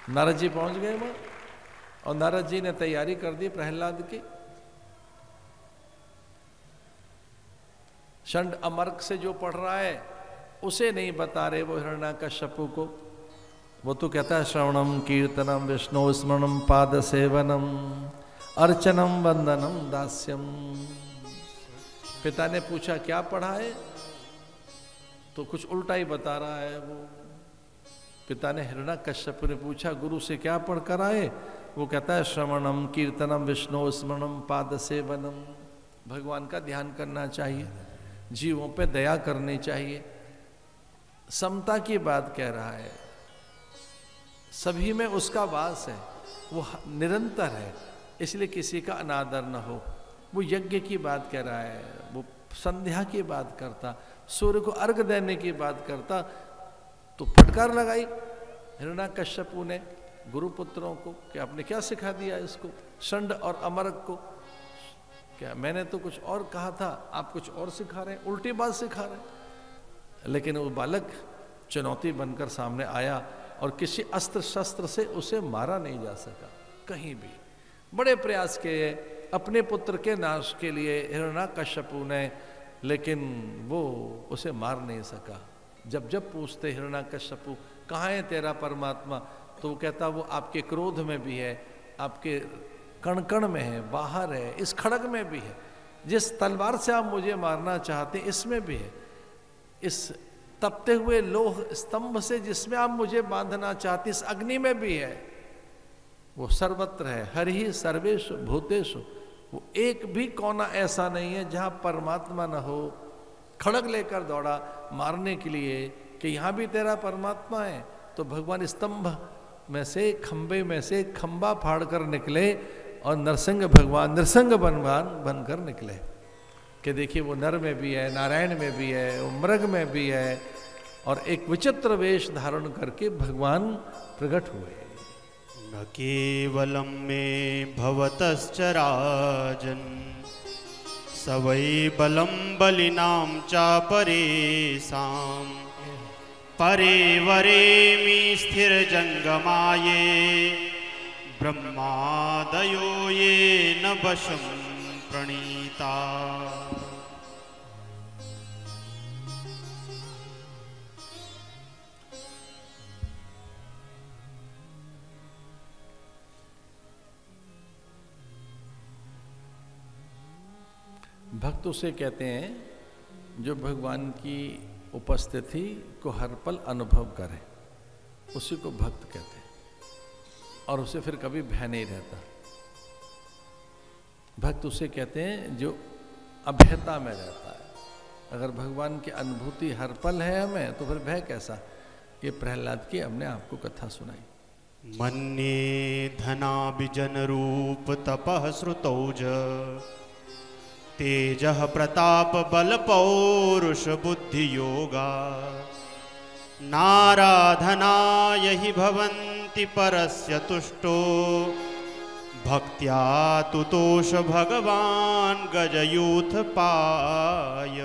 नारद जी पहुंच गए वहां और नारद जी ने तैयारी कर दी प्रहलाद की। षंड अमर्क से जो पढ़ रहा है उसे नहीं बता रहे वो हिरण्याकश्यपु को। वो तो कहता है श्रवणम कीर्तनम विष्णु स्मरणम पाद सेवनम अर्चनम वंदनम दास्यम। पिता ने पूछा क्या पढ़ा है, तो कुछ उल्टा ही बता रहा है वो। पिता ने हिरण्याकश्यप ने पूछा गुरु से क्या पढ़ कर आए, वो कहता है श्रवणम कीर्तनम विष्णु स्मरणम पाद सेवनम। भगवान का ध्यान करना चाहिए, जीवों पे दया करनी चाहिए, समता की बात कह रहा है, सभी में उसका वास है, वो निरंतर है, इसलिए किसी का अनादर न हो। वो यज्ञ की बात कह रहा है, वो संध्या की बात करता, सूर्य को अर्घ देने की बात करता, तो फटकार लगाई हिरण्याकश्यपु ने गुरुपुत्रों को कि आपने क्या सिखा दिया इसको, षंड और अमरक को। क्या मैंने तो कुछ और कहा था, आप कुछ और सिखा रहे हैं, उल्टी बात सिखा रहे हैं। लेकिन वो बालक चुनौती बनकर सामने आया और किसी अस्त्र शस्त्र से उसे मारा नहीं जा सका कहीं भी। बड़े प्रयास किए अपने पुत्र के नाश के लिए हिरण्याकश्यपु ने, लेकिन वो उसे मार नहीं सका। जब जब पूछते हिरण्याकश्यपु कहाँ है तेरा परमात्मा, तो वो कहता वो आपके क्रोध में भी है, आपके कण कण में है, बाहर है, इस खड़ग में भी है, जिस तलवार से आप मुझे मारना चाहते हैं इसमें भी है, इस तपते हुए लोह स्तंभ से जिसमें आप मुझे बांधना चाहते इस अग्नि में भी है। वो सर्वत्र है, हर ही सर्वेषु भूतेषु। वो एक भी कोना ऐसा नहीं है जहां परमात्मा न हो। खड़ग लेकर दौड़ा मारने के लिए कि यहां भी तेरा परमात्मा है, तो भगवान स्तंभ में से, खंबे में से खंबा फाड़ कर निकले और नरसिंह भगवान नरसिंह बनकर निकले कि देखिए वो नर में भी है, नारायण में भी है, वो मृग में भी है, और एक विचित्र वेश धारण करके भगवान प्रकट हुए। न केवलम में भवतश्च राजन स वै बलम बलिनाम च परेशाम परे वरेमि स्थिर जंगमाये ब्रह्मादयो ये न वशम प्रणीता। भक्त उसे कहते हैं जो भगवान की उपस्थिति को हर पल अनुभव करे, उसी को भक्त कहते हैं, और उसे फिर कभी भय नहीं रहता। भक्त उसे कहते हैं जो अभयता में रहता है। अगर भगवान की अनुभूति हर पल है हमें, तो फिर भय कैसा। ये प्रहलाद की हमने आपको कथा सुनाई। मन्ये धनाभिजन रूप तपः श्रुतौज तेजः प्रताप बल पौरुष बुद्धि योगा नाराधना यहि भवन्ति परस्य तुष्टो भक्त्या तुतोष भगवान गजयूथ पाय।